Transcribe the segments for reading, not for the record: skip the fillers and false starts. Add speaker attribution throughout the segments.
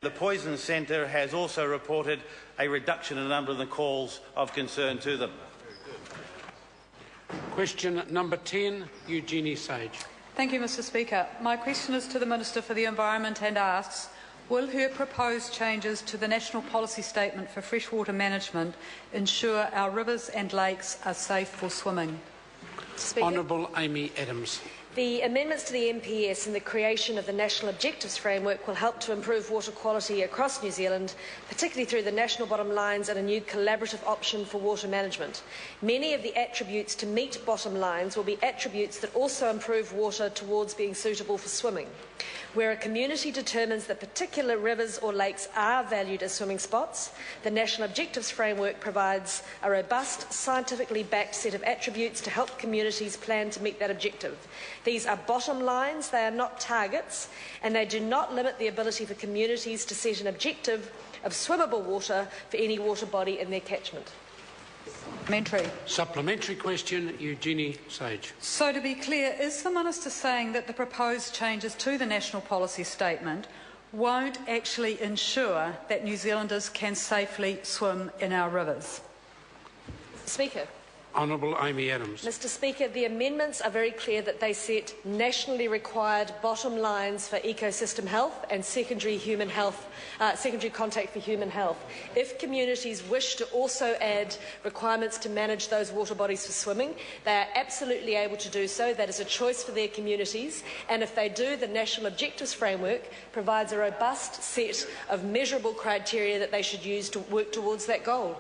Speaker 1: The Poison Centre has also reported a reduction in the number of the calls of concern to them.
Speaker 2: Question number 10, Eugenie Sage.
Speaker 3: Thank you, Mr Speaker. My question is to the Minister for the Environment and asks, will her proposed changes to the National Policy Statement for Freshwater Management ensure our rivers and lakes are safe for swimming?
Speaker 2: Honourable Amy Adams.
Speaker 4: The amendments to the NPS and the creation of the National Objectives Framework will help to improve water quality across New Zealand, particularly through the national bottom lines and a new collaborative option for water management. Many of the attributes to meet bottom lines will be attributes that also improve water towards being suitable for swimming. Where a community determines that particular rivers or lakes are valued as swimming spots, the National Objectives Framework provides a robust, scientifically backed set of attributes to help communities plan to meet that objective. These are bottom lines, they are not targets, and they do not limit the ability for communities to set an objective of swimmable water for any water body in their catchment.
Speaker 2: Supplementary question, Eugenie Sage.
Speaker 3: So to be clear, is the Minister saying that the proposed changes to the National Policy Statement won't actually ensure that New Zealanders can safely swim in our rivers?
Speaker 4: Speaker.
Speaker 2: Honourable Amy Adams.
Speaker 4: Mr Speaker, the amendments are very clear that they set nationally required bottom lines for ecosystem health and secondary contact for human health. If communities wish to also add requirements to manage those water bodies for swimming, they are absolutely able to do so. That is a choice for their communities, and if they do, the National Objectives Framework provides a robust set of measurable criteria that they should use to work towards that goal.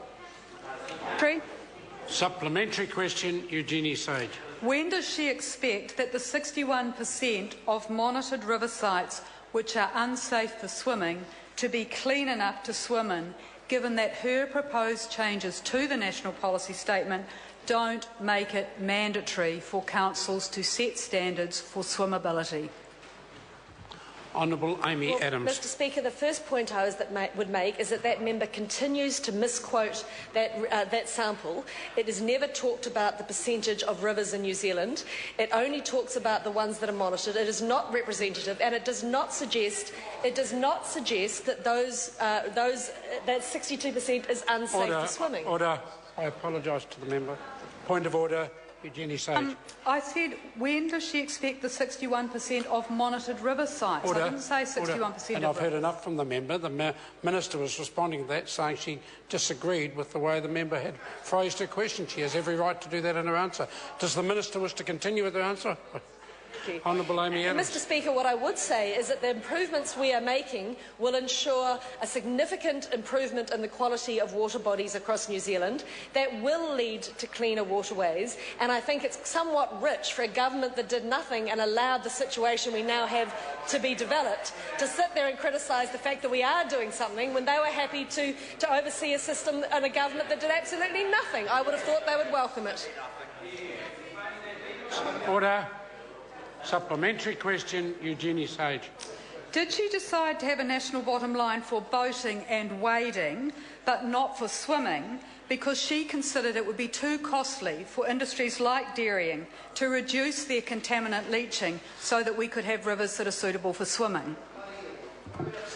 Speaker 2: Supplementary question, Eugenie Sage.
Speaker 3: When does she expect that the 61% of monitored river sites which are unsafe for swimming to be clean enough to swim in, given that her proposed changes to the National Policy Statement don't make it mandatory for councils to set standards for swimmability?
Speaker 2: Honourable Amy Adams.
Speaker 4: Mr Speaker, the first point I would make is that member continues to misquote that sample. It has never talked about the percentage of rivers in New Zealand. It only talks about the ones that are monitored. It is not representative, and it does not suggest that that 62% is unsafe for swimming.
Speaker 2: Order. I apologise to the member. Point of order. Eugenie Sage.
Speaker 3: I said, when does she expect the 61% of monitored river sites?
Speaker 2: Order.
Speaker 3: I didn't say 61%.
Speaker 2: And I've heard enough from the member. The Minister was responding to that, saying she disagreed with the way the member had phrased her question. She has every right to do that in her answer. Does the Minister wish to continue with her answer? Honourable Amy Adams.
Speaker 4: Mr Speaker, what I would say is that the improvements we are making will ensure a significant improvement in the quality of water bodies across New Zealand that will lead to cleaner waterways, and I think it's somewhat rich for a government that did nothing and allowed the situation we now have to be developed to sit there and criticise the fact that we are doing something when they were happy to oversee a system and a government that did absolutely nothing. I would have thought they would welcome it.
Speaker 2: Order. Supplementary question, Eugenie Sage.
Speaker 3: Did she decide to have a national bottom line for boating and wading, but not for swimming, because she considered it would be too costly for industries like dairying to reduce their contaminant leaching so that we could have rivers that are suitable for swimming?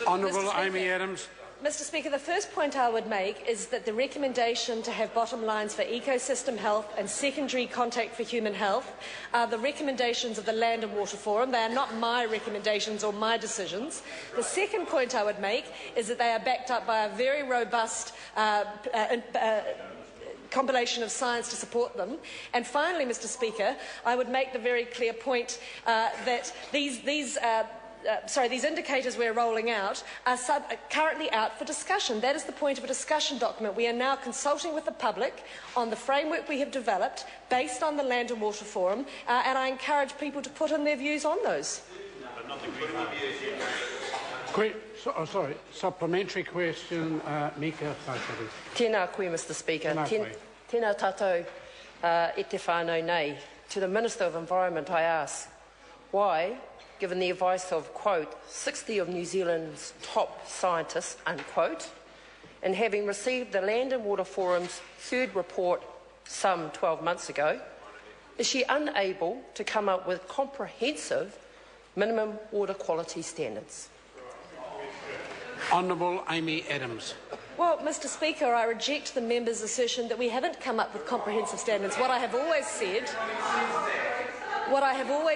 Speaker 2: Honourable Amy Adams.
Speaker 4: Mr Speaker, the first point I would make is that the recommendation to have bottom lines for ecosystem health and secondary contact for human health are the recommendations of the Land and Water Forum. They are not my recommendations or my decisions. The second point I would make is that they are backed up by a very robust compilation of science to support them. And finally, Mr Speaker, I would make the very clear point that these indicators we're rolling out are currently out for discussion. That is the point of a discussion document. We are now consulting with the public on the framework we have developed based on the Land and Water Forum, and I encourage people to put in their views on those.
Speaker 2: Supplementary question, Mika Whakari.
Speaker 5: Tēnā koe, Mr Speaker. Tēnā tātou e te whānau nei. To the Minister of Environment, I ask, why, given the advice of, quote, 60 of New Zealand's top scientists, unquote, and having received the Land and Water Forum's third report some 12 months ago, is she unable to come up with comprehensive minimum water quality standards?
Speaker 2: Honourable Amy Adams.
Speaker 4: Well, Mr Speaker, I reject the member's assertion that we haven't come up with comprehensive standards. What I have always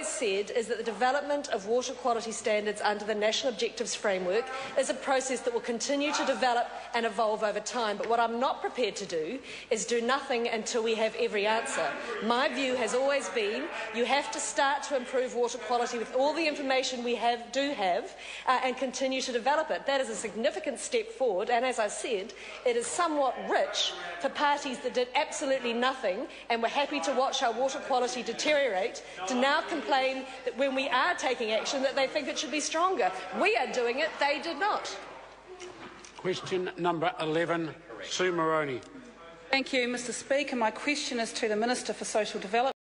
Speaker 4: said is that the development of water quality standards under the National Objectives Framework is a process that will continue to develop and evolve over time. But what I'm not prepared to do is do nothing until we have every answer. My view has always been you have to start to improve water quality with all the information we do have and continue to develop it. That is a significant step forward, and as I said, it is somewhat rich for parties that did absolutely nothing and were happy to watch our water quality deteriorate to now complain that when we are taking action that they think it should be stronger. We are doing it, they did not.
Speaker 2: Question number 11, Sue Moroney.
Speaker 6: Thank you, Mr Speaker. My question is to the Minister for Social Development.